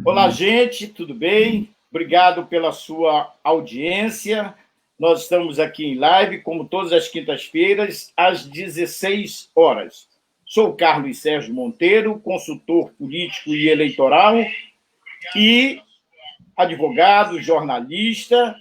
Olá, gente, tudo bem? Obrigado pela sua audiência. Nós estamos aqui em live, como todas as quintas-feiras, às 16 horas. Sou Carlos Sérgio Monteiro, consultor político e eleitoral e advogado, jornalista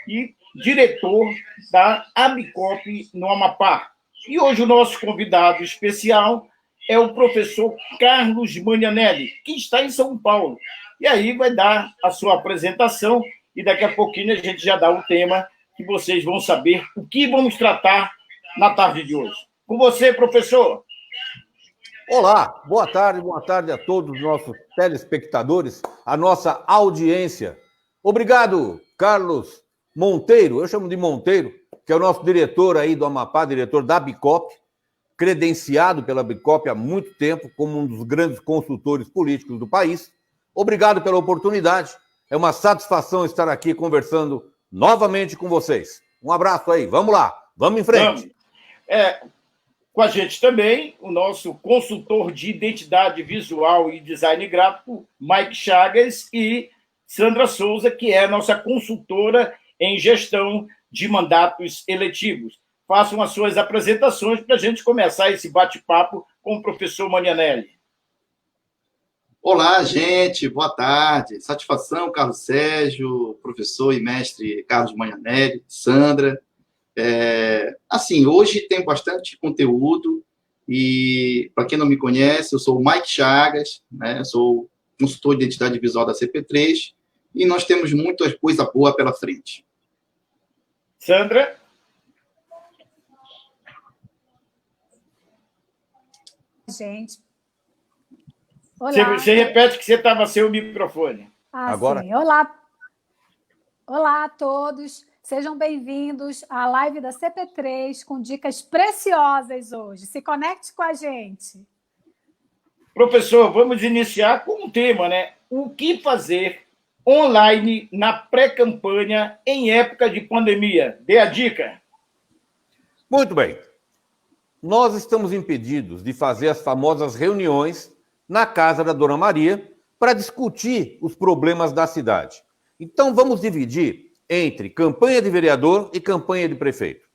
e diretor da Abicop no Amapá. E hoje o nosso convidado especial é o professor Carlos Magnanelli, que está em São Paulo. E aí vai dar a sua apresentação e daqui a pouquinho a gente já dá o tema que vocês vão saber o que vamos tratar na tarde de hoje. Com você, professor. Olá, boa tarde a todos os nossos telespectadores, a nossa audiência. Obrigado, Carlos Monteiro, eu chamo de Monteiro, que é o nosso diretor aí do Amapá, diretor da Abicop, credenciado pela Abicop há muito tempo como um dos grandes consultores políticos do país. Obrigado pela oportunidade. É uma satisfação estar aqui conversando novamente com vocês. Um abraço aí. Vamos lá. Vamos em frente. Com a gente também, o nosso consultor de identidade visual e design gráfico, Mike Chagas, e Sandra Souza, que é a nossa consultora em gestão de mandatos eletivos. Façam as suas apresentações para a gente começar esse bate-papo com o professor Magnanelli. Olá, gente, boa tarde. Satisfação, Carlos Sérgio, professor e mestre Carlos Magnanelli, Sandra. Hoje tem bastante conteúdo e, para quem não me conhece, eu sou o Mike Chagas, né? Sou consultor de identidade visual da CP3 e nós temos muita coisa boa pela frente. Sandra? Gente. Olá. Você repete que você estava sem o microfone. Agora. Sim. Olá a todos. Sejam bem-vindos à live da CP3 com dicas preciosas hoje. Se conecte com a gente. Professor, vamos iniciar com um tema, né? O que fazer online na pré-campanha em época de pandemia? Dê a dica. Muito bem. Nós estamos impedidos de fazer as famosas reuniões na casa da Dona Maria para discutir os problemas da cidade. Então, vamos dividir entre campanha de vereador e campanha de prefeito.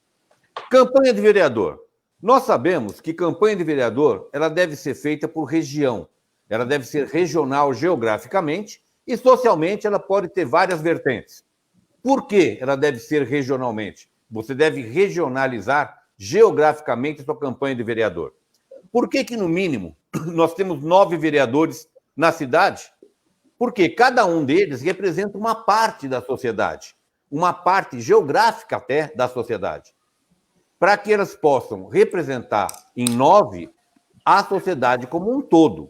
Campanha de vereador. Nós sabemos que campanha de vereador ela deve ser feita por região. Ela deve ser regional geograficamente e socialmente ela pode ter várias vertentes. Por que ela deve ser regionalmente? Você deve regionalizar geograficamente a sua campanha de vereador. Por que, no mínimo, nós temos 9 vereadores na cidade? Porque cada um deles representa uma parte da sociedade, uma parte geográfica até da sociedade. Para que elas possam representar em 9 a sociedade como um todo.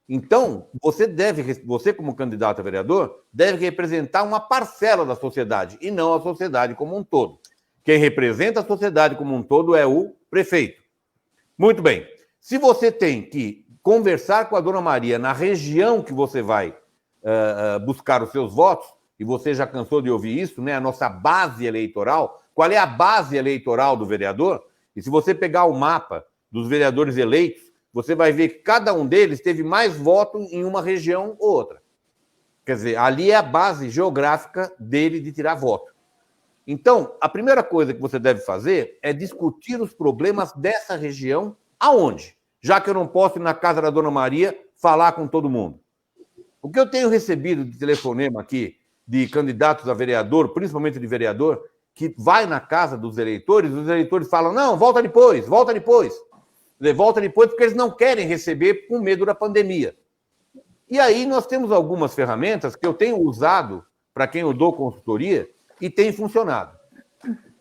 Então, você como candidato a vereador, deve representar uma parcela da sociedade e não a sociedade como um todo. Quem representa a sociedade como um todo é o prefeito. Muito bem. Se você tem que conversar com a Dona Maria na região que você vai buscar os seus votos, e você já cansou de ouvir isso, né? A nossa base eleitoral. Qual é a base eleitoral do vereador? E se você pegar o mapa dos vereadores eleitos, você vai ver que cada um deles teve mais voto em uma região ou outra. Quer dizer, ali é a base geográfica dele de tirar voto. Então, a primeira coisa que você deve fazer é discutir os problemas dessa região aonde? Já que eu não posso ir na casa da Dona Maria falar com todo mundo. O que eu tenho recebido de telefonema aqui de candidatos a vereador, principalmente de vereador, que vai na casa dos eleitores, os eleitores falam, não, volta depois. Volta depois porque eles não querem receber com medo da pandemia. E aí nós temos algumas ferramentas que eu tenho usado para quem eu dou consultoria e tem funcionado.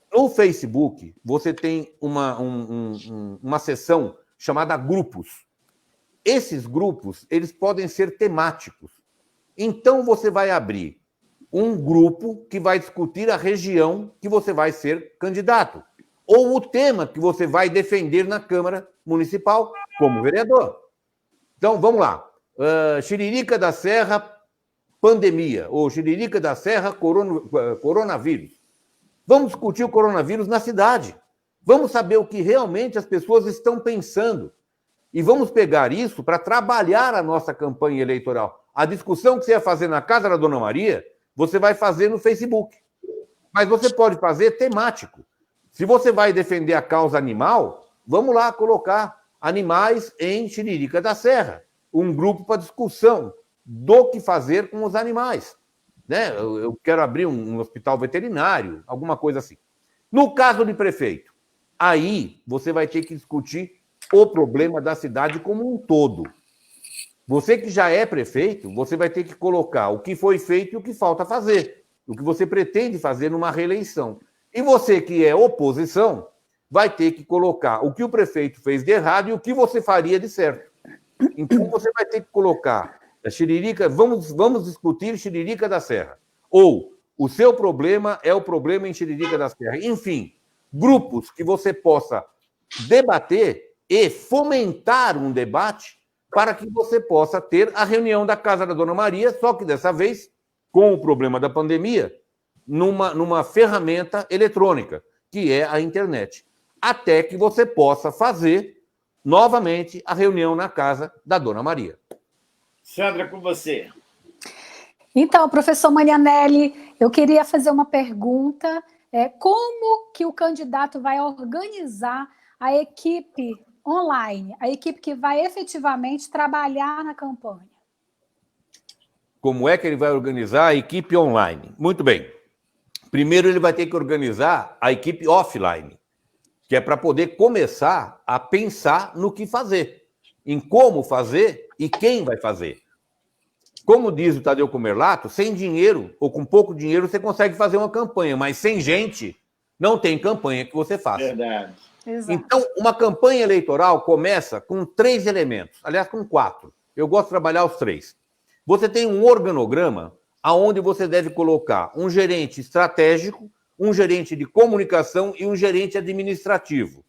No Facebook, você tem uma seção chamada grupos. Esses grupos, eles podem ser temáticos. Então, você vai abrir um grupo que vai discutir a região que você vai ser candidato, ou o tema que você vai defender na Câmara Municipal como vereador. Então, vamos lá. Xiririca da Serra, pandemia, ou Xiririca da Serra, coronavírus. Vamos discutir o coronavírus na cidade. Vamos saber o que realmente as pessoas estão pensando. E vamos pegar isso para trabalhar a nossa campanha eleitoral. A discussão que você ia fazer na casa da Dona Maria, você vai fazer no Facebook. Mas você pode fazer temático. Se você vai defender a causa animal, vamos lá colocar animais em Tiririca da Serra. Um grupo para discussão do que fazer com os animais. Né? Eu quero abrir um hospital veterinário, alguma coisa assim. No caso de prefeito, aí você vai ter que discutir o problema da cidade como um todo. Você que já é prefeito, você vai ter que colocar o que foi feito e o que falta fazer, o que você pretende fazer numa reeleição. E você que é oposição, vai ter que colocar o que o prefeito fez de errado e o que você faria de certo. Então você vai ter que colocar a Tiririca, vamos discutir Tiririca da Serra. Ou o seu problema é o problema em Tiririca da Serra. Enfim, grupos que você possa debater e fomentar um debate para que você possa ter a reunião da Casa da Dona Maria, só que dessa vez, com o problema da pandemia, numa ferramenta eletrônica, que é a internet, até que você possa fazer novamente a reunião na Casa da Dona Maria. Sandra, com você. Então, professor Marianelli, eu queria fazer uma pergunta. Como que o candidato vai organizar a equipe online, a equipe que vai efetivamente trabalhar na campanha? Como é que ele vai organizar a equipe online? Muito bem. Primeiro, ele vai ter que organizar a equipe offline, que é para poder começar a pensar no que fazer, em como fazer e quem vai fazer. Como diz o Tadeu Comerlato, sem dinheiro ou com pouco dinheiro você consegue fazer uma campanha, mas sem gente não tem campanha que você faça. Verdade. Exato. Então, uma campanha eleitoral começa com 3 elementos, aliás, com 4. Eu gosto de trabalhar os 3. Você tem um organograma onde você deve colocar um gerente estratégico, um gerente de comunicação e um gerente administrativo.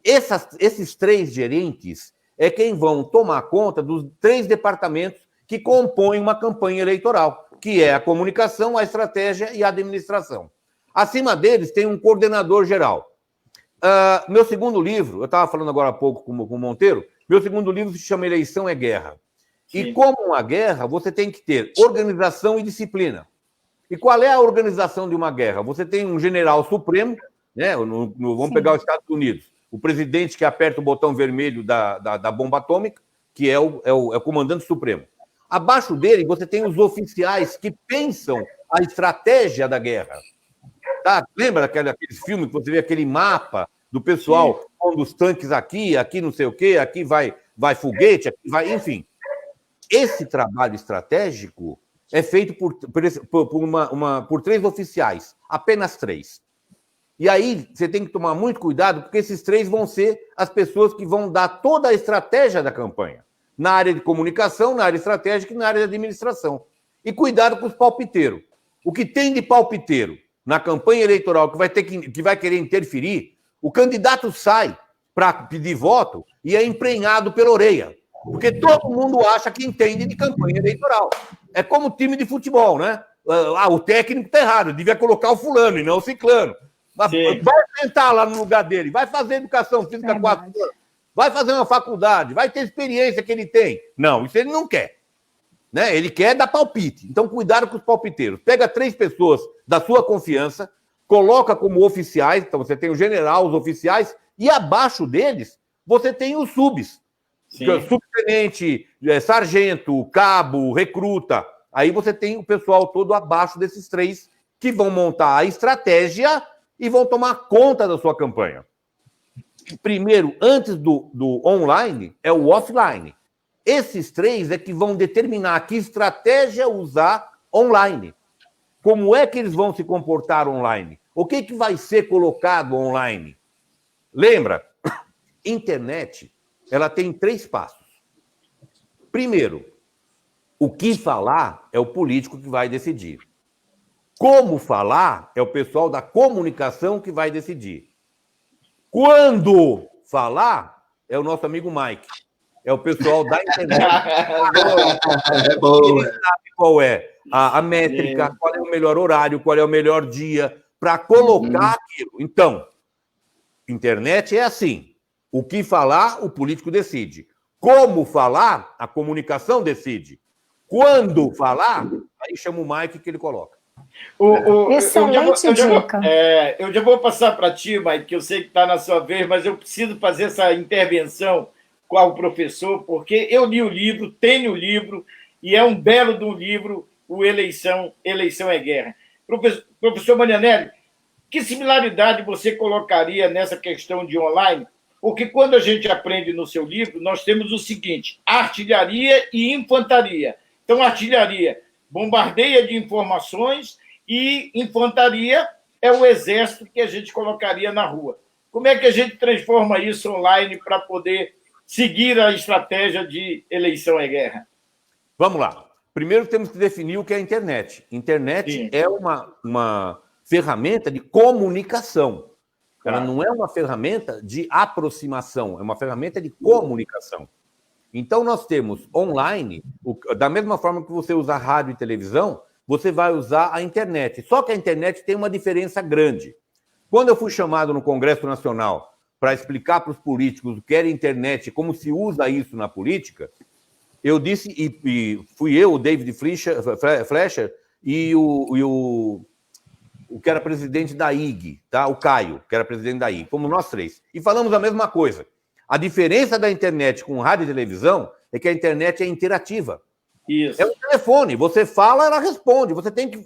Esses 3 gerentes é quem vão tomar conta dos 3 departamentos que compõem uma campanha eleitoral, que é a comunicação, a estratégia e a administração. Acima deles tem um coordenador geral. Meu segundo livro, eu estava falando agora há pouco com o Monteiro, meu segundo livro se chama Eleição é Guerra. Sim. E como uma guerra, você tem que ter organização e disciplina. E qual é a organização de uma guerra? Você tem um general supremo, né? Vamos pegar os Estados Unidos, o presidente que aperta o botão vermelho da bomba atômica, que é o comandante supremo. Abaixo dele, você tem os oficiais que pensam a estratégia da guerra. Tá? Lembra daqueles filmes que você vê aquele mapa do pessoal pondo os tanques aqui não sei o quê, aqui vai foguete, aqui vai... Enfim, esse trabalho estratégico é feito por 3 oficiais, apenas 3. E aí você tem que tomar muito cuidado, porque esses 3 vão ser as pessoas que vão dar toda a estratégia da campanha, na área de comunicação, na área estratégica e na área de administração. E cuidado com os palpiteiros. O que tem de palpiteiro na campanha eleitoral que vai querer interferir, o candidato sai para pedir voto e é emprenhado pela orelha. Porque todo mundo acha que entende de campanha eleitoral. É como time de futebol, né? O técnico está errado, devia colocar o fulano e não o ciclano. Vai sentar lá no lugar dele, vai fazer educação física 4 anos, vai fazer uma faculdade, vai ter experiência que ele tem. Não, isso ele não quer. Né? Ele quer dar palpite. Então, cuidado com os palpiteiros. Pega 3 pessoas da sua confiança, coloca como oficiais, então você tem o general, os oficiais, e abaixo deles você tem os subs. Subtenente, sargento, cabo, recruta. Aí você tem o pessoal todo abaixo desses 3 que vão montar a estratégia e vão tomar conta da sua campanha. Primeiro, antes do online, é o offline. Esses 3 é que vão determinar que estratégia usar online. Como é que eles vão se comportar online? O que vai ser colocado online? Lembra? Internet, ela tem 3 passos. Primeiro, o que falar é o político que vai decidir. Como falar é o pessoal da comunicação que vai decidir. Quando falar é o nosso amigo Mike. É o pessoal da internet. Ele sabe qual é a métrica, qual é o melhor horário, qual é o melhor dia para colocar aquilo. Então, internet é assim. O que falar, o político decide. Como falar, a comunicação decide. Quando falar, aí chama o Mike que ele coloca. Excelente dica. Eu já vou passar para ti, Mike, que eu sei que está na sua vez, mas eu preciso fazer essa intervenção com o professor, porque eu li o livro, tenho o livro, e é um belo de um livro, o Eleição é Guerra. Professor Marianelli, que similaridade você colocaria nessa questão de online? Porque quando a gente aprende no seu livro, nós temos o seguinte: artilharia e infantaria. Então, artilharia bombardeia de informações e infantaria é o exército que a gente colocaria na rua. Como é que a gente transforma isso online para poder seguir a estratégia de eleição é guerra? Vamos lá. Primeiro temos que definir o que é a internet. Internet Sim. é uma ferramenta de comunicação. Ela não é uma ferramenta de aproximação, é uma ferramenta de comunicação. Então, nós temos online, da mesma forma que você usa rádio e televisão, você vai usar a internet. Só que a internet tem uma diferença grande. Quando eu fui chamado no Congresso Nacional para explicar para os políticos o que era internet, como se usa isso na política, eu disse, e fui eu, o David Fleischer, e o que era presidente da IG, tá? O Caio, que era presidente da IG, como nós três. E falamos a mesma coisa. A diferença da internet com rádio e televisão é que a internet é interativa. Isso. É um telefone. Você fala, ela responde. Você tem que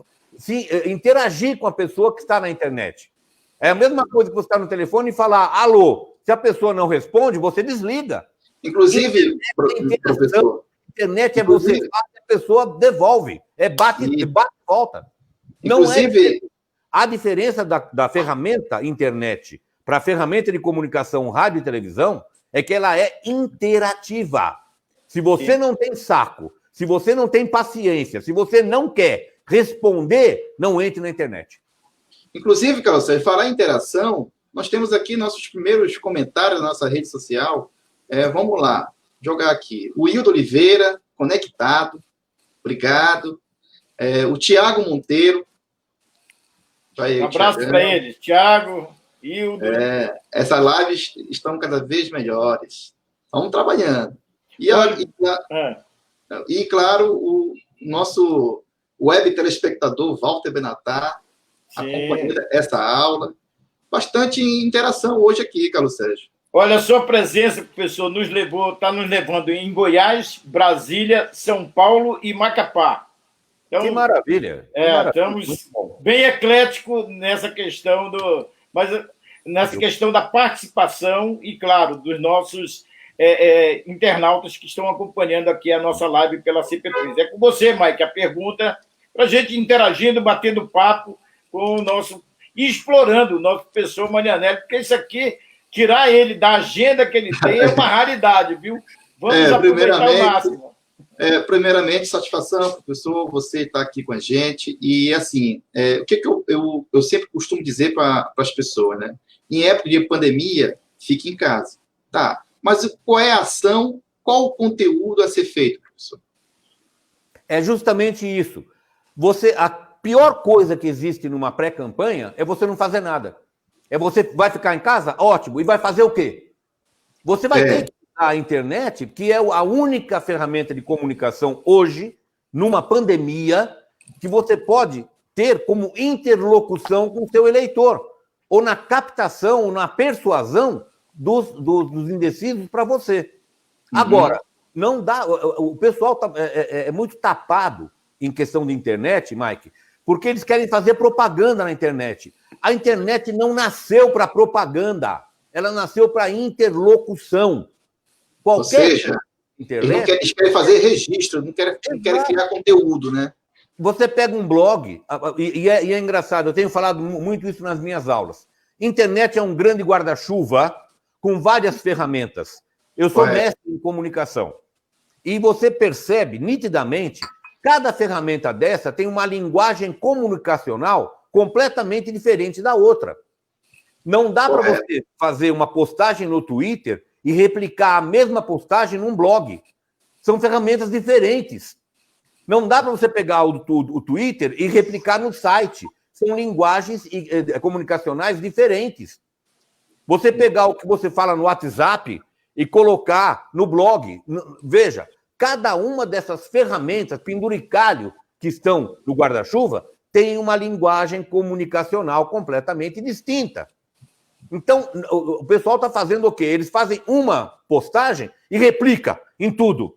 interagir com a pessoa que está na internet. É a mesma coisa que você está no telefone e falar alô. Se a pessoa não responde, você desliga. Inclusive, professor... Internet é você fala e a pessoa devolve. Bate e volta. Inclusive... A diferença da ferramenta internet para a ferramenta de comunicação rádio e televisão é que ela é interativa. Se você não tem saco, se você não tem paciência, se você não quer responder, não entre na internet. Inclusive, Carlos Sérgio, falar em interação, nós temos aqui nossos primeiros comentários na nossa rede social. Vamos lá, jogar aqui. O Hildo Oliveira, conectado, obrigado. O Tiago Monteiro. Um abraço para eles, Tiago, Hildo. Essas lives estão cada vez melhores. Estamos trabalhando. E claro, o nosso web telespectador, Walter Benatar, acompanhando essa aula. Bastante interação hoje aqui, Carlos Sérgio. Olha, a sua presença, professor, está nos levando em Goiás, Brasília, São Paulo e Macapá. Então, que maravilha. Estamos bem ecléticos nessa questão questão da participação e, claro, dos nossos internautas que estão acompanhando aqui a nossa live pela CP3. É com você, Mike, a pergunta para a gente interagindo, batendo papo com o nosso... e explorando o nosso professor Marianelli, porque isso aqui, tirar ele da agenda que ele tem, é uma raridade, viu? Vamos aproveitar o máximo. Primeiramente, satisfação, professor, você está aqui com a gente. E, assim, o que eu sempre costumo dizer para as pessoas, né? Em época de pandemia, fique em casa. Tá, mas qual é a ação, qual o conteúdo a ser feito, professor? É justamente isso. A pior coisa que existe numa pré-campanha é você não fazer nada. Você vai ficar em casa? Ótimo. E vai fazer o quê? Você vai ter que a internet, que é a única ferramenta de comunicação hoje, numa pandemia, que você pode ter como interlocução com o seu eleitor, ou na captação, ou na persuasão dos indecisos para você. Agora, não dá... O pessoal é muito tapado em questão de internet, Mike, porque eles querem fazer propaganda na internet. A internet não nasceu para propaganda, ela nasceu para interlocução. Ou seja, eles querem fazer registro, não querem criar conteúdo, né? Você pega um blog, e é engraçado, eu tenho falado muito isso nas minhas aulas. Internet é um grande guarda-chuva com várias ferramentas. Eu sou mestre em comunicação. E você percebe nitidamente, cada ferramenta dessa tem uma linguagem comunicacional completamente diferente da outra. Não dá para você fazer uma postagem no Twitter e replicar a mesma postagem num blog. São ferramentas diferentes. Não dá para você pegar o Twitter e replicar no site. São linguagens comunicacionais diferentes. Você pegar o que você fala no WhatsApp e colocar no blog. Veja, cada uma dessas ferramentas, penduricalho, que estão no guarda-chuva, tem uma linguagem comunicacional completamente distinta. Então, o pessoal está fazendo o quê? Eles fazem uma postagem e replica em tudo,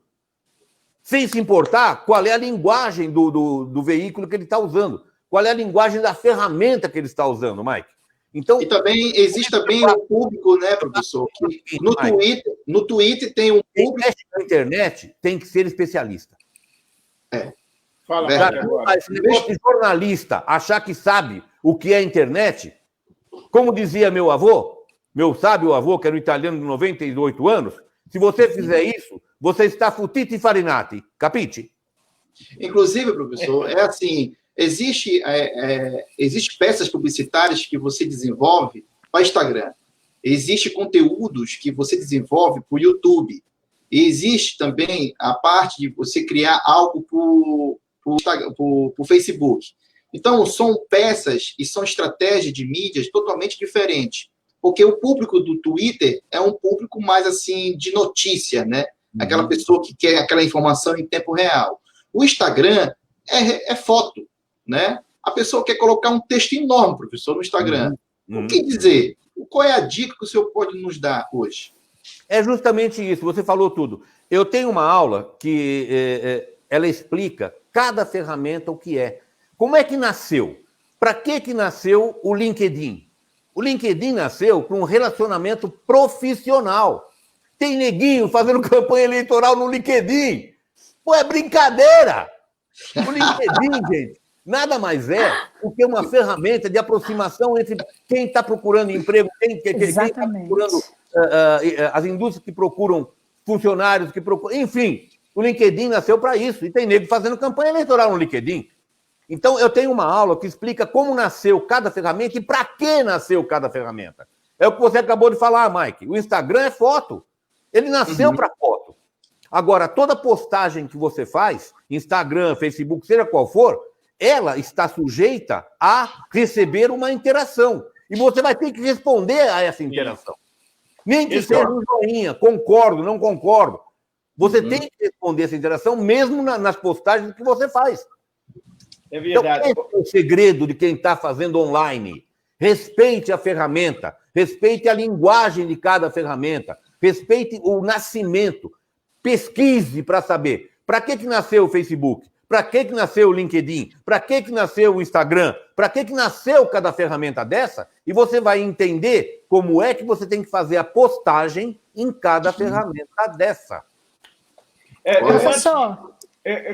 sem se importar qual é a linguagem do veículo que ele está usando, qual é a linguagem da ferramenta que ele está usando, Mike. Então, e também existe também o público, né, professor? Que no Twitter tem um público... Quem mexe na internet tem que ser especialista. Fala, Esse negócio de jornalista achar que sabe o que é internet, como dizia meu avô, meu sábio avô, que era um italiano de 98 anos, se você fizer isso, você está futito e farinati, capite? Inclusive, professor, é assim, existe peças publicitárias que você desenvolve para Instagram, existe conteúdos que você desenvolve para o YouTube, e existe também a parte de você criar algo para o Facebook. Então, são peças e são estratégias de mídias totalmente diferentes, porque o público do Twitter é um público mais, assim, de notícia, né? Aquela pessoa que quer aquela informação em tempo real. O Instagram é foto, né? A pessoa quer colocar um texto enorme, professor, no Instagram. O que dizer? Qual é a dica que o senhor pode nos dar hoje? É justamente isso, você falou tudo. Eu tenho uma aula que ela explica cada ferramenta o que é. Como é que nasceu? Para que nasceu o LinkedIn? O LinkedIn nasceu para um relacionamento profissional. Tem neguinho fazendo campanha eleitoral no LinkedIn. Pô, é brincadeira! O LinkedIn, gente, nada mais é do que uma ferramenta de aproximação entre quem está procurando emprego, quem está procurando as indústrias que procuram funcionários, que procuram... Enfim, o LinkedIn nasceu para isso. E tem nego fazendo campanha eleitoral no LinkedIn. Então, eu tenho uma aula que explica como nasceu cada ferramenta e para que nasceu cada ferramenta. É o que você acabou de falar, Mike. O Instagram é foto. Ele nasceu para foto. Agora, toda postagem que você faz, Instagram, Facebook, seja qual for, ela está sujeita a receber uma interação. E você vai ter que responder a essa interação. Nem que seja um joinha, concordo, não concordo. Você tem que responder essa interação mesmo nas postagens que você faz. É verdade. Então, esse é o segredo de quem está fazendo online. Respeite a ferramenta, respeite a linguagem de cada ferramenta, respeite o nascimento, pesquise para saber para que nasceu o Facebook, para que nasceu o LinkedIn, para que nasceu o Instagram, para que nasceu cada ferramenta dessa, e você vai entender como é que você tem que fazer a postagem em cada ferramenta dessa. Professor...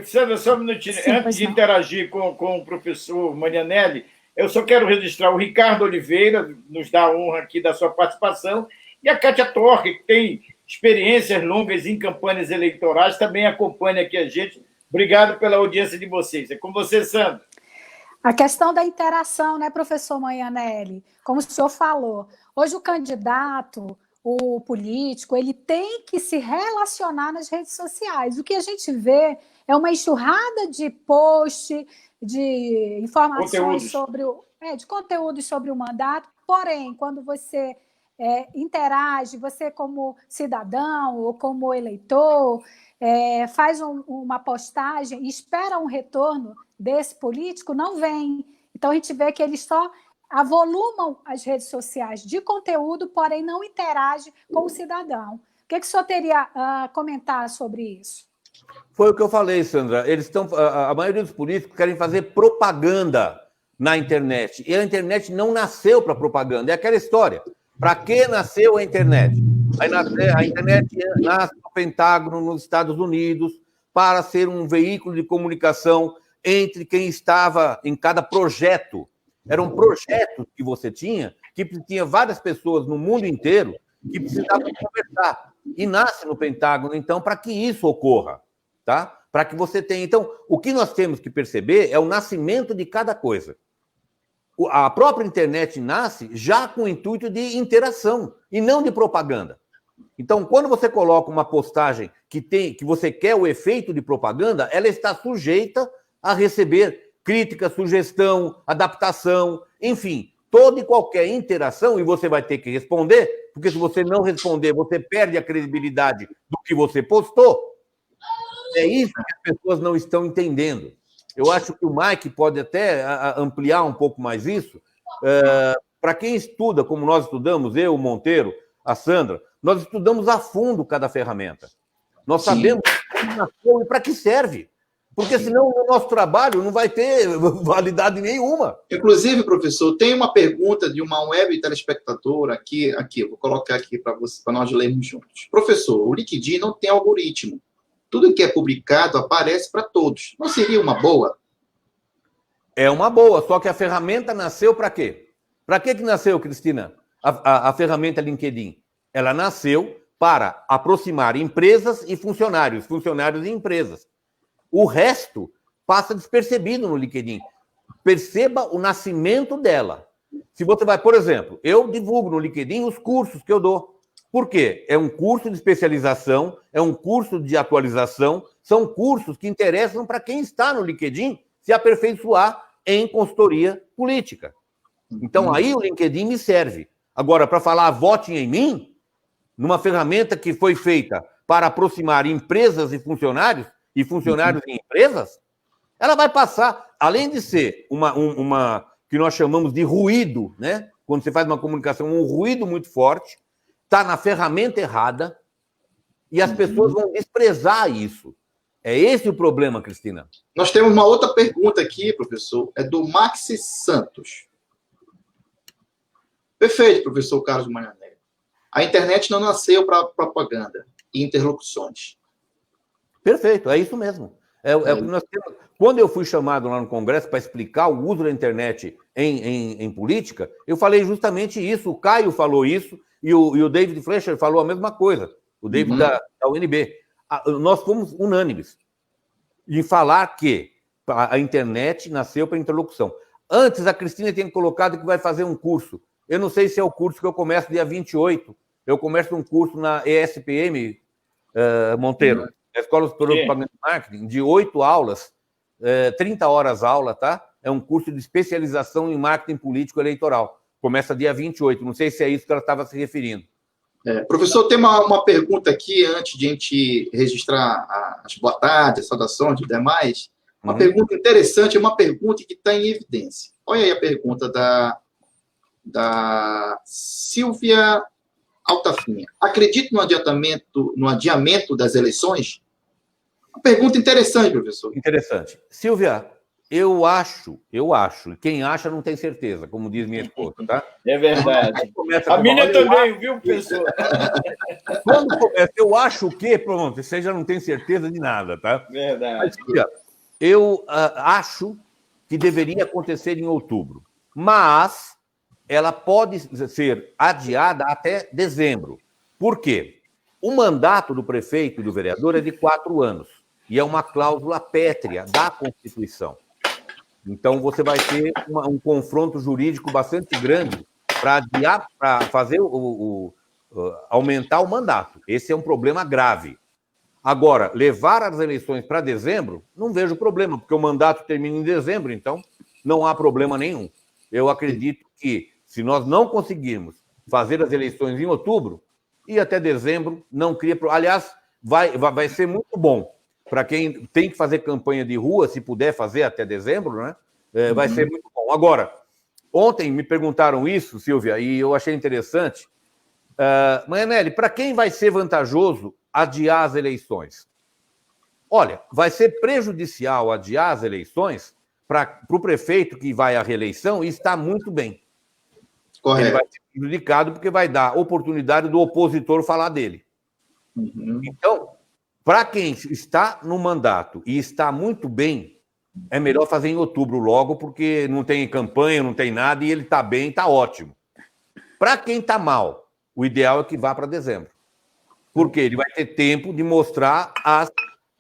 Sandra, só um minutinho. Sim, antes de interagir com o professor Marianelli, eu só quero registrar o Ricardo Oliveira, nos dá a honra aqui da sua participação, e a Kátia Torque, que tem experiências longas em campanhas eleitorais, também acompanha aqui a gente. Obrigado pela audiência de vocês. É com você, Sandra. A questão da interação, né, professor Marianelli? Como o senhor falou, hoje o candidato, o político, ele tem que se relacionar nas redes sociais. O que a gente vê é uma enxurrada de post, de informações de conteúdos sobre o mandato, porém, quando você interage, você como cidadão ou como eleitor, faz uma postagem e espera um retorno desse político, não vem. Então, a gente vê que eles só avolumam as redes sociais de conteúdo, porém não interage com o cidadão. O que o senhor teria a comentar sobre isso? Foi o que eu falei, Sandra. A maioria dos políticos querem fazer propaganda na internet. E a internet não nasceu para propaganda. É aquela história. Para que nasceu a internet? A internet nasce no Pentágono, nos Estados Unidos, para ser um veículo de comunicação entre quem estava em cada projeto. Eram projetos que você tinha, que tinha várias pessoas no mundo inteiro que precisavam conversar. E nasce no Pentágono, então, para que isso ocorra. Tá? Para que você tenha... Então, o que nós temos que perceber é o nascimento de cada coisa. A própria internet nasce já com o intuito de interação e não de propaganda. Então, quando você coloca uma postagem que você quer o efeito de propaganda, ela está sujeita a receber crítica, sugestão, adaptação, enfim, toda e qualquer interação, e você vai ter que responder, porque se você não responder, você perde a credibilidade do que você postou. É isso que as pessoas não estão entendendo. Eu acho que o Mike pode até ampliar um pouco mais isso. Para quem estuda, como nós estudamos, eu, o Monteiro, a Sandra, nós estudamos a fundo cada ferramenta. Nós sabemos como nasceu e para que serve. Porque senão o nosso trabalho não vai ter validade nenhuma. Inclusive, professor, tem uma pergunta de uma web telespectadora aqui, vou colocar aqui para nós lermos juntos. Professor, o LinkedIn não tem algoritmo. Tudo que é publicado aparece para todos. Não seria uma boa? É uma boa, só que a ferramenta nasceu para quê? Para que nasceu, Cristina, a ferramenta LinkedIn? Ela nasceu para aproximar empresas e funcionários e empresas. O resto passa despercebido no LinkedIn. Perceba o nascimento dela. Se você vai, por exemplo, eu divulgo no LinkedIn os cursos que eu dou. Por quê? É um curso de especialização, é um curso de atualização, são cursos que interessam para quem está no LinkedIn se aperfeiçoar em consultoria política. Então, aí o LinkedIn me serve. Agora, para falar votem em mim, numa ferramenta que foi feita para aproximar empresas e funcionários em empresas, ela vai passar, além de ser uma que nós chamamos de ruído, né? Quando você faz uma comunicação, um ruído muito forte, está na ferramenta errada e as pessoas vão desprezar isso. É esse o problema, Cristina. Nós temos uma outra pergunta aqui, professor, é do Maxi Santos. Perfeito, professor Carlos Marianelli. A internet não nasceu para propaganda e interlocuções. Perfeito, é isso mesmo. É o que nós temos. Quando eu fui chamado lá no Congresso para explicar o uso da internet em política, eu falei justamente isso. O Caio falou isso e o David Fleischer falou a mesma coisa. O David da UNB. Nós fomos unânimes em falar que a internet nasceu para interlocução. Antes, a Cristina tinha colocado que vai fazer um curso. Eu não sei se é o curso que eu começo dia 28. Eu começo um curso na ESPM, Monteiro, Escola Superior de Propaganda e Marketing, de 8 aulas, 30 horas aula, tá? É um curso de especialização em marketing político eleitoral. Começa dia 28. Não sei se é isso que ela estava se referindo. Professor, tem uma pergunta aqui, antes de a gente registrar as boa tarde, as saudações e demais. Uma pergunta interessante, uma pergunta que está em evidência. Olha aí a pergunta da Silvia Altafinha. Acredito no adiamento das eleições? Uma pergunta interessante, professor. Interessante. Silvia, eu acho, e quem acha não tem certeza, como diz minha esposa, tá? É verdade. A minha também, viu, professor? Quando começa, eu acho o quê? Pronto, você já não tem certeza de nada, tá? Verdade. Mas, Silvia, eu acho que deveria acontecer em outubro, mas ela pode ser adiada até dezembro. Por quê? O mandato do prefeito e do vereador é de 4 anos, e é uma cláusula pétrea da Constituição. Então, você vai ter um confronto jurídico bastante grande para adiar, para fazer aumentar o mandato. Esse é um problema grave. Agora, levar as eleições para dezembro, não vejo problema, porque o mandato termina em dezembro, então não há problema nenhum. Eu acredito que, se nós não conseguirmos fazer as eleições em outubro, e até dezembro, não cria... Aliás, vai ser muito bom para quem tem que fazer campanha de rua, se puder fazer até dezembro, né? Vai ser muito bom. Agora, ontem me perguntaram isso, Silvia, e eu achei interessante. Marianelli, para quem vai ser vantajoso adiar as eleições? Olha, vai ser prejudicial adiar as eleições para o prefeito que vai à reeleição e está muito bem. Correto. Ele vai ser prejudicado porque vai dar oportunidade do opositor falar dele. Então, para quem está no mandato e está muito bem, é melhor fazer em outubro logo, porque não tem campanha, não tem nada, e ele está bem, está ótimo. Para quem está mal, o ideal é que vá para dezembro. Porque ele vai ter tempo de mostrar as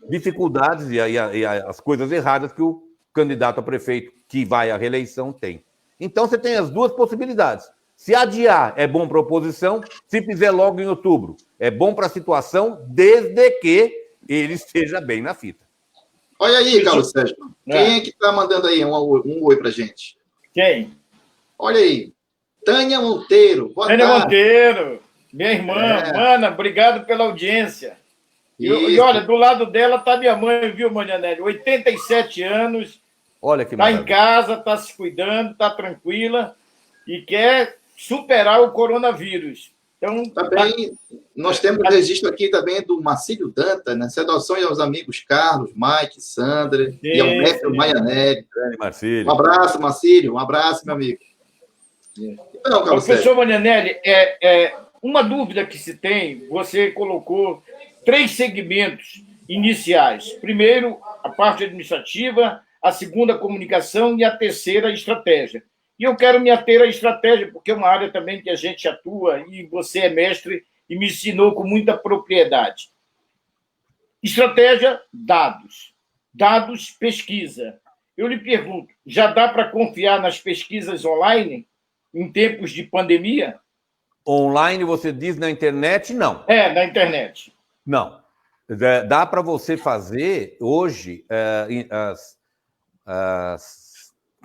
dificuldades e as coisas erradas que o candidato a prefeito que vai à reeleição tem. Então, você tem as duas possibilidades. Se adiar, é bom para a oposição. Se fizer logo em outubro, é bom para a situação, desde que ele esteja bem na fita. Olha aí, Carlos Sérgio. Quem é que está mandando aí um oi para gente? Quem? Olha aí. Tânia Monteiro. Tânia Monteiro, minha irmã. Mana, obrigado pela audiência. E olha, do lado dela está minha mãe, viu, Marianelli? 87 anos, Olha que está em maravilha. casa, está se cuidando, está tranquila e quer superar o coronavírus. Então, Também nós temos registro aqui também do Marcílio Danta, né? Saudações aos amigos Carlos, Mike, Sandra e ao mestre Maianelli. Grande Marcílio. Um abraço, Marcílio. Um abraço, meu amigo. Então, Carlos professor Marianelli, uma dúvida que se tem, você colocou 3 segmentos iniciais. Primeiro, a parte administrativa, a segunda, a comunicação e a terceira, a estratégia. E eu quero me ater à estratégia, porque é uma área também que a gente atua e você é mestre e me ensinou com muita propriedade. Estratégia, dados. Dados, pesquisa. Eu lhe pergunto, já dá para confiar nas pesquisas online em tempos de pandemia? Online, você diz na internet? Não. Na internet. Não. Dá para você fazer hoje as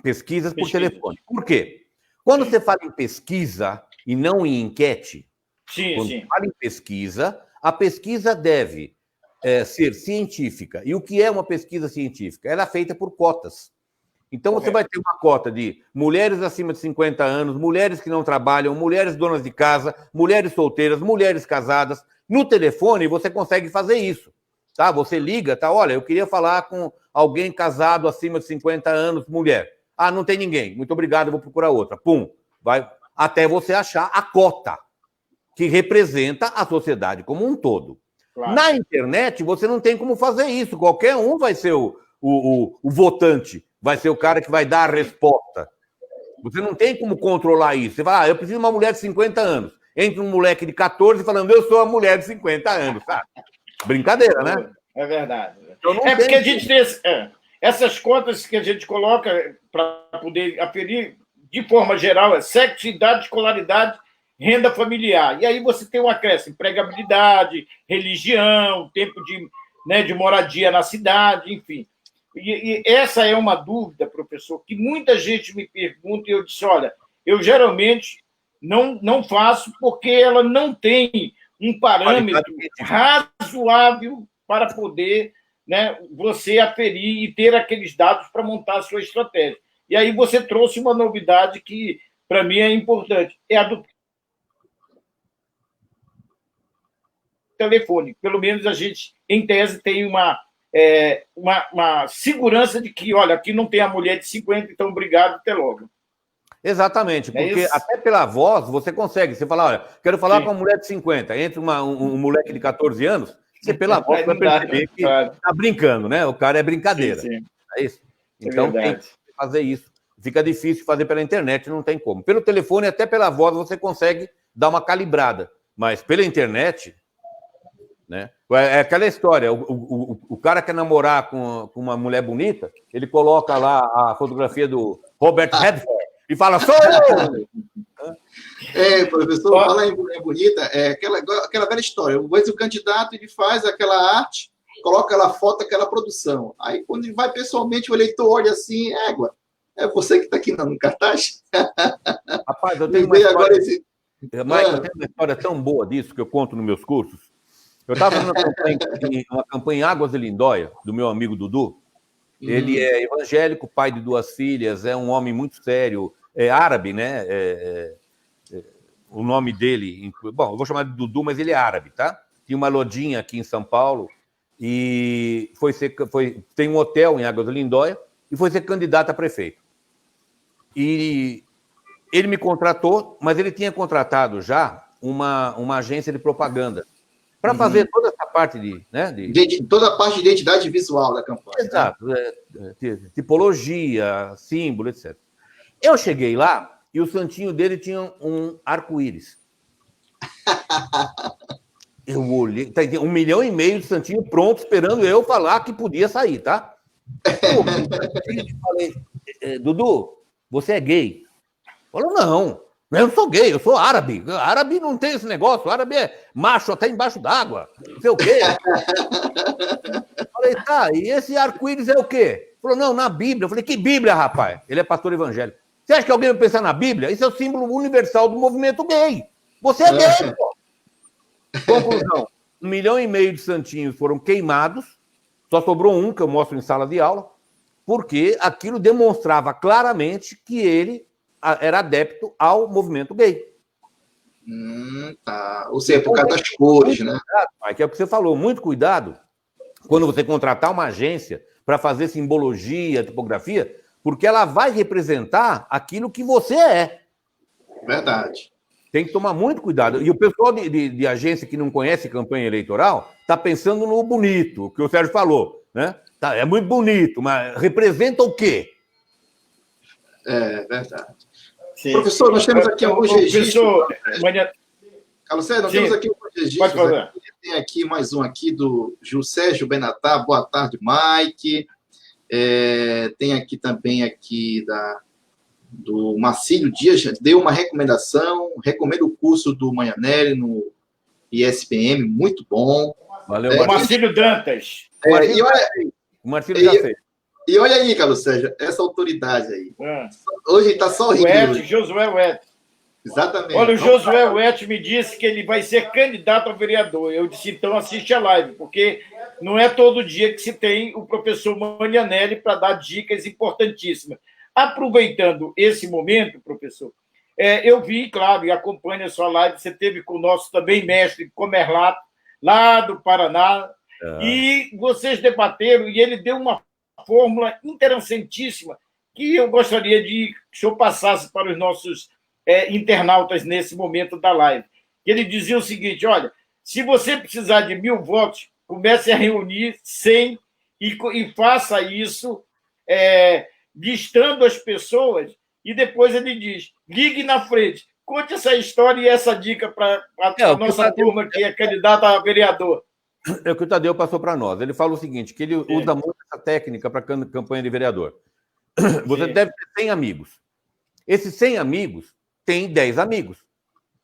pesquisas por telefone. Por quê? Quando você fala em pesquisa e não em enquete, quando você fala em pesquisa, a pesquisa deve ser científica. E o que é uma pesquisa científica? Ela é feita por cotas. Então, você vai ter uma cota de mulheres acima de 50 anos, mulheres que não trabalham, mulheres donas de casa, mulheres solteiras, mulheres casadas. No telefone, você consegue fazer isso. Tá? Você liga, tá? Olha, eu queria falar com alguém casado acima de 50 anos, mulher. Ah, não tem ninguém. Muito obrigado, eu vou procurar outra. Pum. Vai até você achar a cota que representa a sociedade como um todo. Claro. Na internet, você não tem como fazer isso. Qualquer um vai ser o votante, vai ser o cara que vai dar a resposta. Você não tem como controlar isso. Você fala, eu preciso de uma mulher de 50 anos. Entra um moleque de 14 falando, eu sou a mulher de 50 anos, sabe? Brincadeira, né? É verdade. Então, porque a gente tem essas contas que a gente coloca para poder aferir, de forma geral, sexo, idade, escolaridade, renda familiar. E aí você tem um acréscimo, empregabilidade, religião, tempo de moradia na cidade, enfim. E essa é uma dúvida, professor, que muita gente me pergunta e eu disse, olha, eu geralmente não faço porque ela não tem um parâmetro razoável para poder você aferir e ter aqueles dados para montar a sua estratégia. E aí você trouxe uma novidade que, para mim, é importante. É a do telefone. Pelo menos a gente, em tese, tem uma segurança de que, olha, aqui não tem a mulher de 50, então obrigado, até logo. Exatamente, porque até pela voz você consegue. Você fala, olha, quero falar com uma mulher de 50, entre um moleque de 14 anos, você pela voz vai perceber que está brincando, né? O cara é brincadeira. Sim. É isso? Então tem que fazer isso. Fica difícil fazer pela internet, não tem como. Pelo telefone, até pela voz, você consegue dar uma calibrada. Mas pela internet, né? É aquela história, o cara quer namorar com uma mulher bonita, ele coloca lá a fotografia do Robert Redford e fala, sou eu! Professor, falar em mulher bonita, aquela velha história. Às vezes o candidato ele faz aquela arte, coloca aquela foto, aquela produção. Aí, quando ele vai pessoalmente, o eleitor olha assim, é você que está aqui no cartaz? Rapaz, eu tenho uma história... Mike, eu tenho uma história tão boa disso que eu conto nos meus cursos. Eu estava fazendo uma campanha em Águas de Lindóia, do meu amigo Dudu. Ele é evangélico, pai de 2 filhas, é um homem muito sério, é árabe, né? O nome dele... Bom, eu vou chamar de Dudu, mas ele é árabe, tá? Tinha uma lojinha aqui em São Paulo e tem um hotel em Águas de Lindóia e foi ser candidato a prefeito. E ele me contratou, mas ele tinha contratado já uma agência de propaganda para fazer toda essa parte toda a parte de identidade visual da campanha. Exato. Tipologia, símbolo, etc. Eu cheguei lá e o santinho dele tinha um arco-íris. Eu olhei, 1,5 milhão de santinho pronto, esperando eu falar que podia sair, tá? Eu falei, Dudu, você é gay? Falou, não, eu não sou gay, eu sou árabe. Árabe não tem esse negócio, árabe é macho até embaixo d'água. Não sei o quê. Falei, tá, e esse arco-íris é o quê? Falou, não, na Bíblia. Eu falei, que Bíblia, rapaz? Ele é pastor evangélico. Você acha que alguém vai pensar na Bíblia? Isso é o símbolo universal do movimento gay. Você é gay, pô. Conclusão. 1,5 milhão de santinhos foram queimados, só sobrou um que eu mostro em sala de aula, porque aquilo demonstrava claramente que ele era adepto ao movimento gay. Tá. Ou seja, por causa das cores, né? Que é o que você falou, muito cuidado quando você contratar uma agência para fazer simbologia, tipografia, porque ela vai representar aquilo que você é. Verdade. Tem que tomar muito cuidado. E o pessoal de agência que não conhece campanha eleitoral está pensando no bonito, o que o Sérgio falou, né? Tá, é muito bonito, mas representa o quê? É verdade. Sim. Professor, nós temos aqui alguns registros. Carlos Sérgio, nós Sim. temos aqui alguns registros. Pode falar. Aqui. Tem aqui mais um aqui do Gil Sérgio Benatar. Boa tarde, Mike. Tem aqui também aqui do Marcílio Dias, deu uma recomendação, recomendo o curso do Manhanelli no ISPM, muito bom. Valeu, Marcílio Dantas. O Marcílio já fez. E olha aí, Carlos Sérgio, essa autoridade aí. Hoje está só rindo. Josué Wet. Exatamente. Olha, o Josué Wet me disse que ele vai ser candidato a vereador. Eu disse, então assiste a live, porque não é todo dia que se tem o professor Manhanelli para dar dicas importantíssimas. Aproveitando esse momento, professor, eu vi, claro, e acompanho a sua live, você teve com o nosso também mestre Comerlato, lá do Paraná, e vocês debateram, e ele deu uma fórmula interessantíssima que eu gostaria de que o senhor passasse para os nossos internautas nesse momento da live. Ele dizia o seguinte, olha, se você precisar de 1.000 votos, comece a reunir 100 e faça isso listando as pessoas, e depois ele diz, ligue na frente, conte essa história e essa dica para a nossa turma que é candidata a vereador. É o que o Tadeu passou para nós. Ele fala o seguinte, que ele usa muito essa técnica para campanha de vereador. Você deve ter 100 amigos. Esses 100 amigos têm 10 amigos.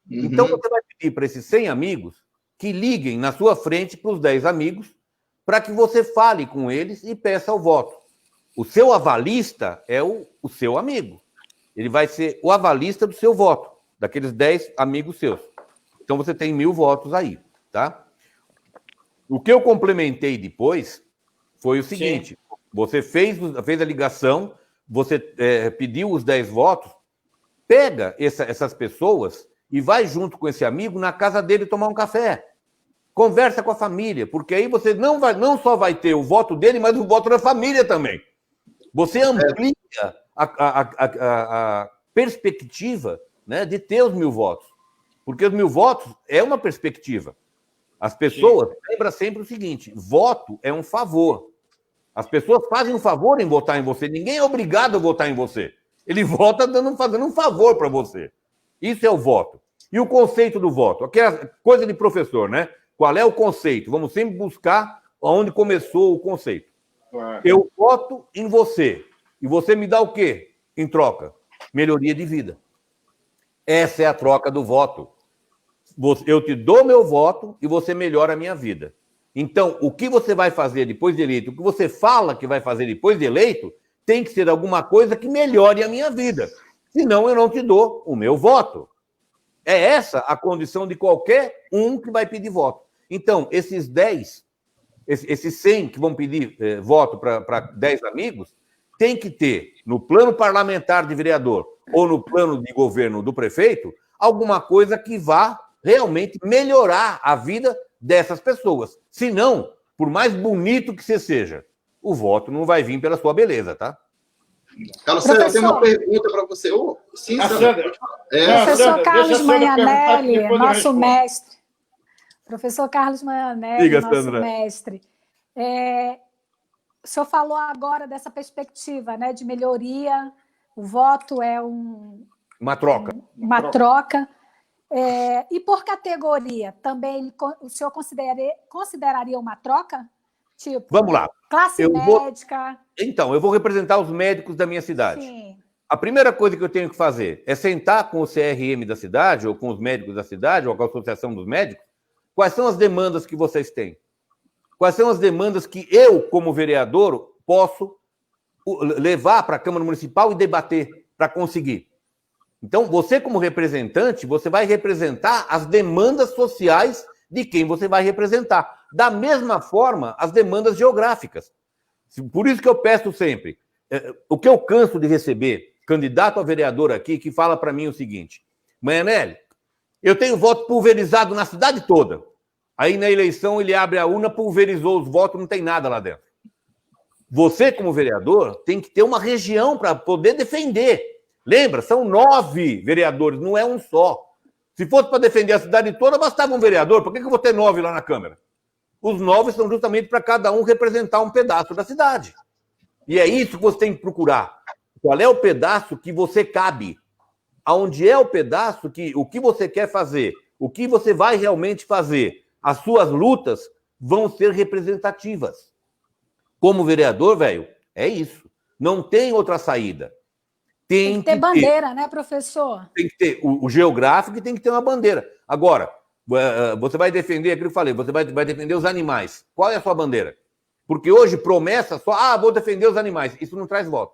Então, você vai pedir para esses 100 amigos que liguem na sua frente para os 10 amigos para que você fale com eles e peça o voto. O seu avalista é o seu amigo. Ele vai ser o avalista do seu voto, daqueles 10 amigos seus. Então, você tem 1.000 votos aí, tá? O que eu complementei depois foi o seguinte, você fez a ligação, você pediu os 10 votos, pega essas pessoas e vai junto com esse amigo na casa dele tomar um café. Conversa com a família, porque aí você não só vai ter o voto dele, mas o voto da família também. Você amplia a perspectiva, né, de ter os 1.000 votos. Porque os 1.000 votos é uma perspectiva. As pessoas lembram sempre o seguinte, voto é um favor. As pessoas fazem um favor em votar em você. Ninguém é obrigado a votar em você. Ele vota fazendo um favor para você. Isso é o voto. E o conceito do voto? Aquela coisa de professor, né? Qual é o conceito? Vamos sempre buscar onde começou o conceito. Eu voto em você. E você me dá o quê em troca? Melhoria de vida. Essa é a troca do voto. Eu te dou meu voto e você melhora a minha vida. Então, o que você vai fazer depois de eleito, o que você fala que vai fazer depois de eleito, tem que ser alguma coisa que melhore a minha vida. Senão, eu não te dou o meu voto. É essa a condição de qualquer um que vai pedir voto. Então, esses 10, esses 100 que vão pedir voto para 10 amigos, tem que ter, no plano parlamentar de vereador ou no plano de governo do prefeito, alguma coisa que vá realmente melhorar a vida dessas pessoas. Senão, por mais bonito que você seja, o voto não vai vir pela sua beleza, tá? Carlos Sérgio, eu tenho uma pergunta para você. Sim, Sandra. Professor Carlos Manhanelli, nosso mestre. Professor Carlos Manhanelli, nosso mestre. O senhor falou agora dessa perspectiva, né, de melhoria. O voto é uma troca. Uma troca. E por categoria, também o senhor consideraria uma troca? Tipo, vamos lá. Classe médica. Então, eu vou representar os médicos da minha cidade. Sim. A primeira coisa que eu tenho que fazer é sentar com o CRM da cidade, ou com os médicos da cidade, ou com a Associação dos Médicos. Quais são as demandas que vocês têm? Quais são as demandas que eu, como vereador, posso levar para a Câmara Municipal e debater para conseguir? Então, você, como representante, você vai representar as demandas sociais de quem você vai representar. Da mesma forma, as demandas geográficas. Por isso que eu peço sempre, o que eu canso de receber, candidato a vereador aqui, que fala para mim o seguinte: Maianelli, eu tenho voto pulverizado na cidade toda. Aí na eleição ele abre a urna, pulverizou os votos, não tem nada lá dentro. Você, como vereador, tem que ter uma região para poder defender. Lembra, são 9 vereadores, não é um só. Se fosse para defender a cidade toda, bastava um vereador. Por que eu vou ter 9 lá na Câmara? Os 9 são justamente para cada um representar um pedaço da cidade. E é isso que você tem que procurar. Qual é o pedaço que você cabe? Aonde é o pedaço que o que você quer fazer? O que você vai realmente fazer? As suas lutas vão ser representativas. Como vereador, velho, é isso. Não tem outra saída. Tem que ter bandeira, né, professor? Tem que ter o geográfico e tem que ter uma bandeira. Agora, você vai defender aquilo que eu falei, você vai defender os animais. Qual é a sua bandeira? Porque hoje promessa só, vou defender os animais. Isso não traz voto.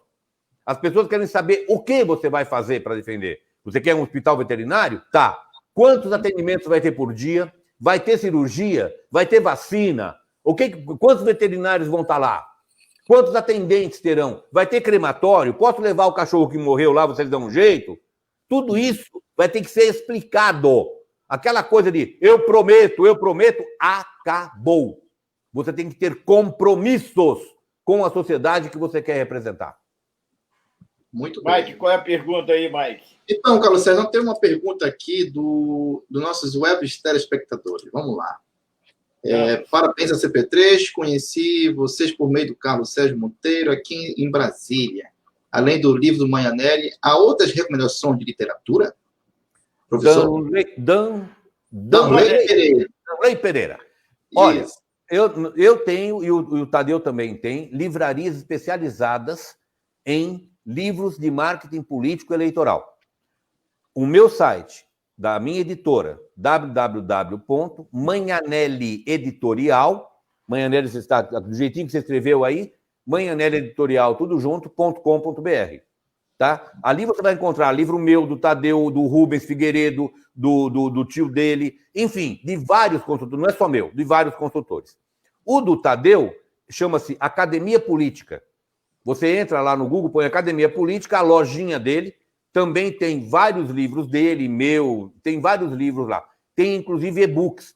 As pessoas querem saber o que você vai fazer para defender. Você quer um hospital veterinário? Tá. Quantos atendimentos vai ter por dia? Vai ter cirurgia? Vai ter vacina? Quantos veterinários vão estar lá? Quantos atendentes terão? Vai ter crematório? Posso levar o cachorro que morreu lá, vocês dão um jeito? Tudo isso vai ter que ser explicado. Aquela coisa de eu prometo, acabou. Você tem que ter compromissos com a sociedade que você quer representar. Muito bem. Mike, qual é a pergunta aí, Mike? Então, Carlos Sérgio, nós temos uma pergunta aqui dos nossos web telespectadores. Vamos lá. Parabéns a CP3, conheci vocês por meio do Carlos Sérgio Monteiro aqui em Brasília. Além do livro do Maianelli, há outras recomendações de literatura? Professor? Danley Pereira. Olha, eu tenho, e o Tadeu também tem, livrarias especializadas em livros de marketing político eleitoral. O meu site, da minha editora, www.manhanellieditorial, Manhanelli está do jeitinho que você escreveu aí, manhanellieditorial, tudo junto.com.br. Tá? Ali você vai encontrar livro meu, do Tadeu, do Rubens Figueiredo, do tio dele, enfim, de vários consultores, não é só meu, de vários consultores. O do Tadeu chama-se Academia Política. Você entra lá no Google, põe Academia Política, a lojinha dele, também tem vários livros dele, tem vários livros lá. Tem, inclusive, e-books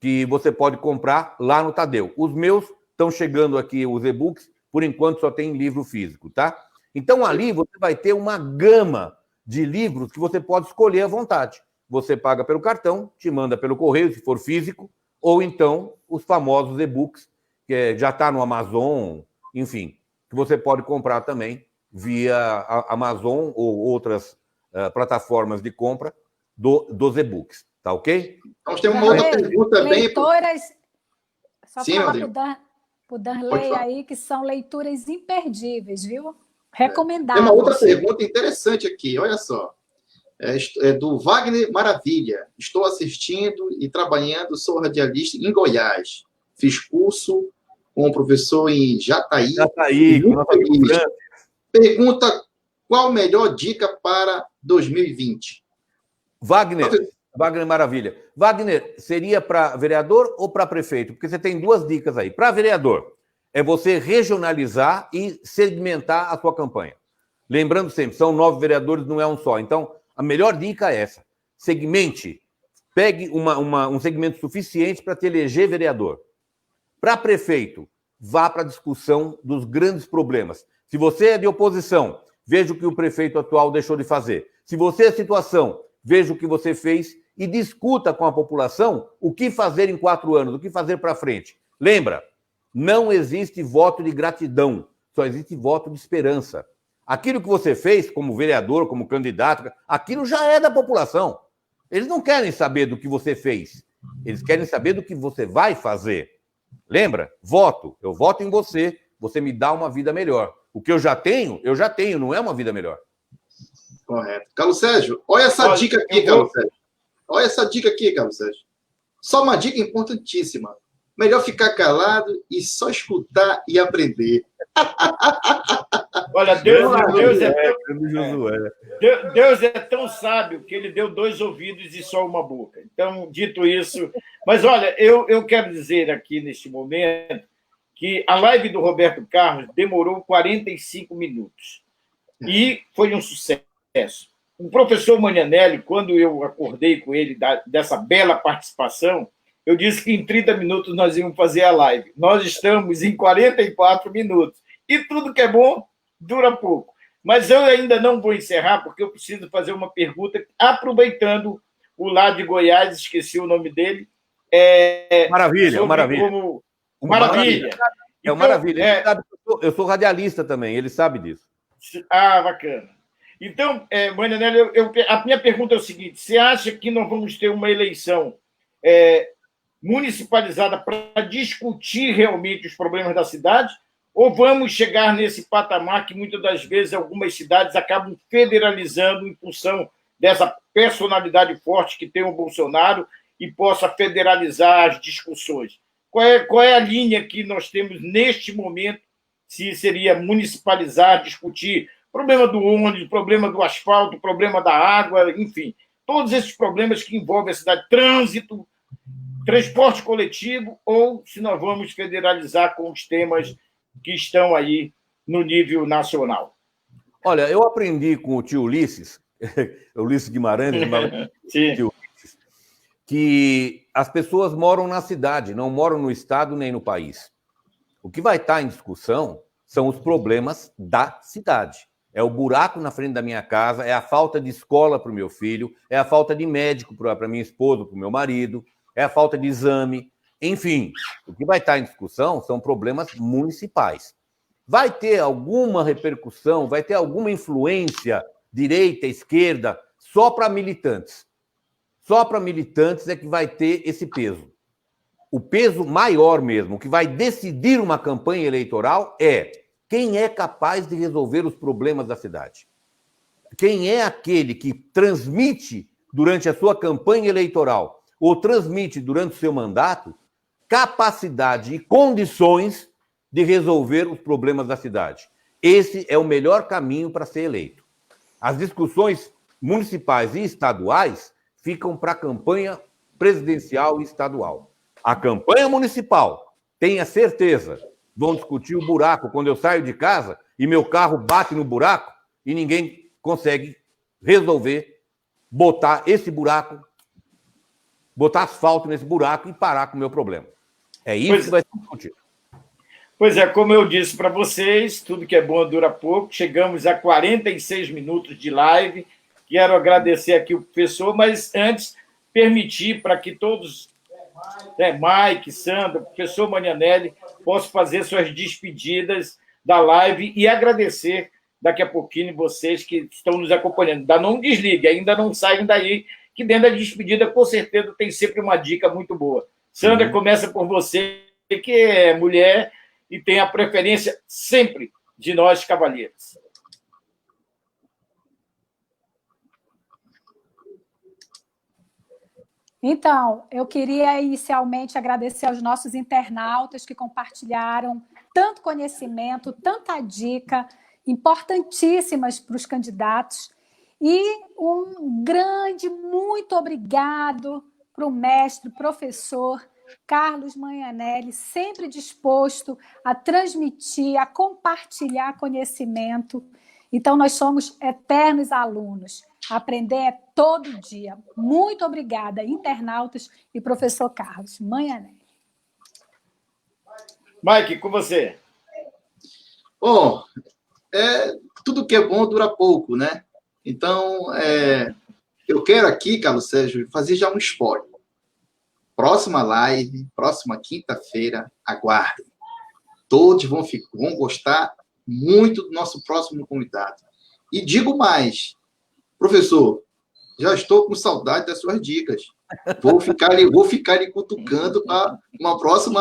que você pode comprar lá no Tadeu. Os meus estão chegando aqui, os e-books, por enquanto só tem livro físico, tá? Então, ali você vai ter uma gama de livros que você pode escolher à vontade. Você paga pelo cartão, te manda pelo correio, se for físico, ou então os famosos e-books, que já está no Amazon, enfim, que você pode comprar também via a Amazon ou outras plataformas de compra dos e-books, tá ok? Nós temos uma outra pergunta bem... Leitoras, só Sim, falar para o Danley aí, que são leituras imperdíveis, viu? Recomendáveis. Tem uma outra pergunta interessante aqui, olha só. É do Wagner Maravilha. Estou assistindo e trabalhando, sou radialista em Goiás. Fiz curso com o professor em Jataí. Pergunta: qual a melhor dica para 2020? Wagner Maravilha. Wagner, seria para vereador ou para prefeito? Porque você tem duas dicas aí. Para vereador, é você regionalizar e segmentar a sua campanha. Lembrando sempre, são 9 vereadores, não é um só. Então, a melhor dica é essa. Segmente. Pegue um segmento suficiente para te eleger vereador. Para prefeito, vá para a discussão dos grandes problemas. Se você é de oposição, veja o que o prefeito atual deixou de fazer. Se você é situação, veja o que você fez e discuta com a população o que fazer em 4 anos, o que fazer para frente. Lembra, não existe voto de gratidão, só existe voto de esperança. Aquilo que você fez como vereador, como candidato, aquilo já é da população. Eles não querem saber do que você fez, eles querem saber do que você vai fazer. Lembra? Voto. Eu voto em você, você me dá uma vida melhor. O que eu já tenho, não é uma vida melhor. Correto. Carlos Sérgio, olha essa dica aqui, Carlos Sérgio. Olha essa dica aqui, Carlos Sérgio. Só uma dica importantíssima. melhor ficar calado e só escutar e aprender. Olha, Deus é tão sábio que ele deu 2 ouvidos e só uma boca. Então, dito isso... Mas, olha, eu quero dizer aqui, neste momento, que a live do Roberto Carlos demorou 45 minutos. E foi um sucesso. O professor Manianelli, quando eu acordei com ele dessa bela participação, eu disse que em 30 minutos nós íamos fazer a live. Nós estamos em 44 minutos. E tudo que é bom dura pouco. Mas eu ainda não vou encerrar, porque eu preciso fazer uma pergunta, aproveitando o lá de Goiás, esqueci o nome dele. Maravilha. Maravilha. É uma maravilha. Eu sou radialista também, ele sabe disso. Ah, bacana. Então, Manianelli, a minha pergunta é o seguinte: você acha que nós vamos ter uma eleição municipalizada para discutir realmente os problemas da cidade? Ou vamos chegar nesse patamar que muitas das vezes algumas cidades acabam federalizando em função dessa personalidade forte que tem o Bolsonaro e possa federalizar as discussões? Qual é a linha que nós temos neste momento, se seria municipalizar, discutir problema do ônibus, problema do asfalto, problema da água, enfim, todos esses problemas que envolvem a cidade, trânsito, transporte coletivo, ou se nós vamos federalizar com os temas que estão aí no nível nacional? Olha, eu aprendi com o tio Ulisses, Ulisses Guimarães, tio Ulisses, que as pessoas moram na cidade, não moram no estado nem no país. O que vai estar em discussão são os problemas da cidade. É o buraco na frente da minha casa, é a falta de escola para o meu filho, é a falta de médico para minha esposa, para o meu marido, é a falta de exame. Enfim, o que vai estar em discussão são problemas municipais. Vai ter alguma repercussão, vai ter alguma influência, direita, esquerda, só para militantes. Só para militantes é que vai ter esse peso. O peso maior mesmo, o que vai decidir uma campanha eleitoral é quem é capaz de resolver os problemas da cidade. Quem é aquele que transmite durante a sua campanha eleitoral ou transmite durante o seu mandato capacidade e condições de resolver os problemas da cidade. Esse é o melhor caminho para ser eleito. As discussões municipais e estaduais ficam para a campanha presidencial e estadual. A campanha municipal, tenha certeza, vão discutir o buraco quando eu saio de casa e meu carro bate no buraco e ninguém consegue resolver, botar esse buraco, botar asfalto nesse buraco e parar com o meu problema. É isso que vai ser discutido. Pois é, como eu disse para vocês, tudo que é bom dura pouco. Chegamos a 46 minutos de live. Quero agradecer aqui o professor, mas antes, permitir para que todos, Mike, Sandra, professor Manianelli, possam fazer suas despedidas da live e agradecer daqui a pouquinho vocês que estão nos acompanhando. Ainda não desligue, ainda não saiam daí, que dentro da despedida, com certeza, tem sempre uma dica muito boa. Sandra, começa por você, que é mulher e tem a preferência sempre de nós, cavalheiros. Então, eu queria inicialmente agradecer aos nossos internautas que compartilharam tanto conhecimento, tanta dica, importantíssimas para os candidatos. E um grande muito obrigado para o mestre, professor Carlos Manianelli, sempre disposto a transmitir, a compartilhar conhecimento. Então, nós somos eternos alunos. Aprender é todo dia. Muito obrigada, internautas e professor Carlos Manianelli. Mike, com você. Bom, tudo que é bom dura pouco, né? Então, eu quero aqui, Carlos Sérgio, fazer já um spoiler. Próxima live, próxima quinta-feira, aguardem. Todos vão gostar muito do nosso próximo convidado. E digo mais, professor, já estou com saudade das suas dicas. Vou ficar ali cutucando para um próximo,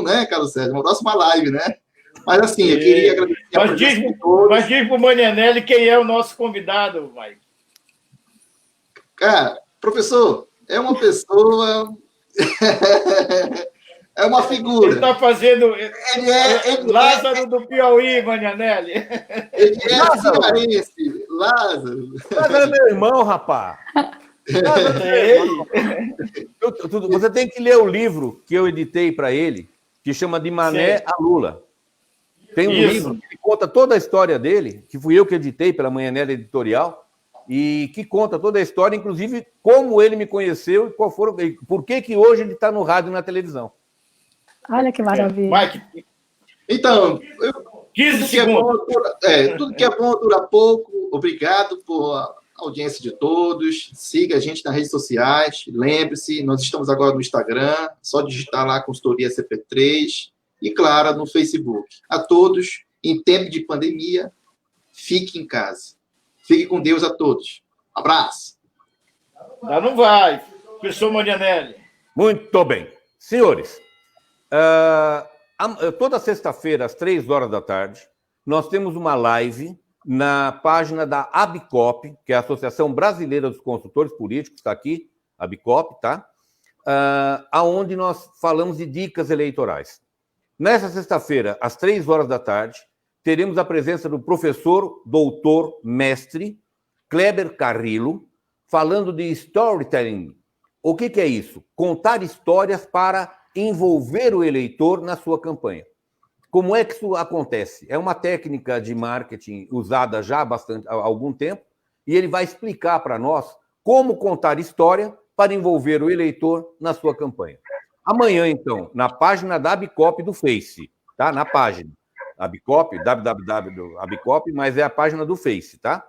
né, Carlos Sérgio? Uma próxima live, né? Mas assim, eu queria agradecer a presença de todos. Mas diz para o Manianelli quem é o nosso convidado, Mike. Cara, professor, é uma pessoa É uma figura. Ele está fazendo... Ele Lázaro do Piauí, Manianelli. Ele é cearense. Lázaro. Lázaro é meu irmão, rapaz. Lázaro é meu irmão. Você tem que ler o livro que eu editei para ele, que chama De Mané a Lula. Tem um livro que conta toda a história dele, que fui eu que editei pela Manhanela Editorial, e que conta toda a história, inclusive como ele me conheceu e por que hoje ele está no rádio e na televisão. Olha que maravilha. Mike. Então, 15 segundos. Tudo que é bom dura pouco. Obrigado por audiência de todos. Siga a gente nas redes sociais. Lembre-se, nós estamos agora no Instagram. Só digitar lá Consultoria CP3. E, claro, no Facebook. A todos, em tempo de pandemia, fique em casa. Fique com Deus a todos. Abraço. Não vai, professor Manianelli. Muito bem. Senhores, toda sexta-feira, às 3 horas da tarde, nós temos uma live na página da ABCOP, que é a Associação Brasileira dos Consultores Políticos, está aqui, ABCOP, tá? Aonde nós falamos de dicas eleitorais. Nessa sexta-feira, às 3 horas da tarde, teremos a presença do professor, doutor, mestre, Kleber Carrillo, falando de storytelling. O que é isso? Contar histórias para envolver o eleitor na sua campanha. Como é que isso acontece? É uma técnica de marketing usada já há algum tempo, e ele vai explicar para nós como contar história para envolver o eleitor na sua campanha. Amanhã, então, na página da ABCOP do Face, tá? Na página. ABCOP, www.abcop, mas é a página do Face, tá?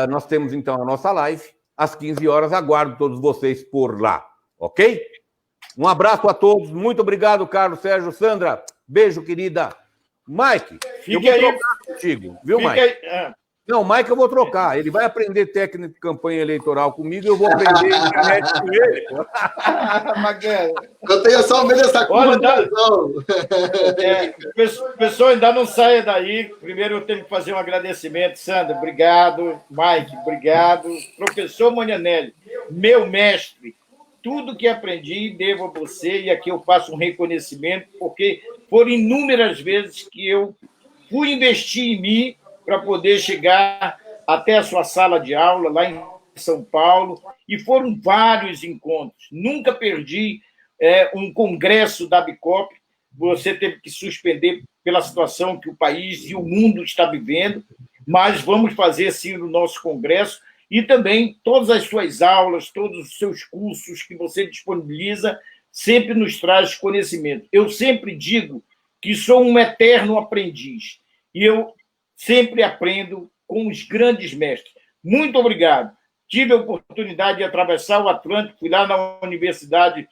Nós temos, então, a nossa live, às 15 horas. Aguardo todos vocês por lá, ok? Um abraço a todos. Muito obrigado, Carlos, Sérgio, Sandra. Beijo, querida. Mike, eu vou trocar contigo, viu, Mike? Não, o Mike eu vou trocar. Ele vai aprender técnica de campanha eleitoral comigo e eu vou aprender internet com ele. Eu tenho só medo dessa curva. O pessoal ainda não saia daí. Primeiro eu tenho que fazer um agradecimento. Sandra, obrigado. Mike, obrigado. Professor Manianelli, meu mestre. Tudo que aprendi devo a você, e aqui eu faço um reconhecimento, porque foram inúmeras vezes que eu fui investir em mim para poder chegar até a sua sala de aula, lá em São Paulo, e foram vários encontros. Nunca perdi um congresso da ABCOP, você teve que suspender pela situação que o país e o mundo está vivendo, mas vamos fazer, sim, o nosso congresso, e também todas as suas aulas, todos os seus cursos que você disponibiliza, sempre nos traz conhecimento. Eu sempre digo que sou um eterno aprendiz, e eu sempre aprendo com os grandes mestres. Muito obrigado. Tive a oportunidade de atravessar o Atlântico, fui lá na Universidade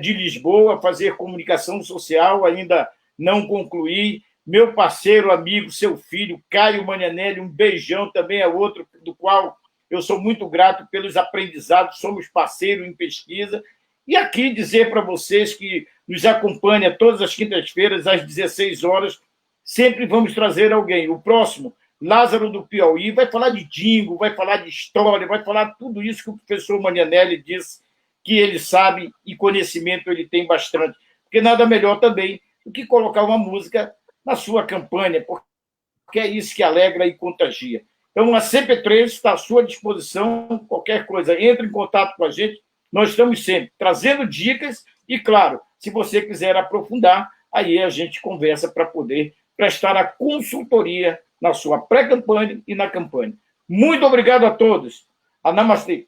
de Lisboa fazer comunicação social, ainda não concluí. Meu parceiro, amigo, seu filho, Caio Manianelli, um beijão, também é outro do qual eu sou muito grato pelos aprendizados, somos parceiros em pesquisa. E aqui dizer para vocês que nos acompanham todas as quintas-feiras, às 16 horas, sempre vamos trazer alguém. O próximo, Lázaro do Piauí, vai falar de jingle, vai falar de história, vai falar tudo isso que o professor Manianelli disse que ele sabe e conhecimento ele tem bastante. Porque nada melhor também do que colocar uma música na sua campanha, porque é isso que alegra e contagia. Então, a CP3 está à sua disposição, qualquer coisa, entre em contato com a gente, nós estamos sempre trazendo dicas e, claro, se você quiser aprofundar, aí a gente conversa para poder prestar a consultoria na sua pré-campanha e na campanha. Muito obrigado a todos. Namastê.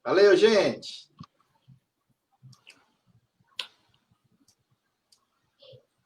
Valeu, gente.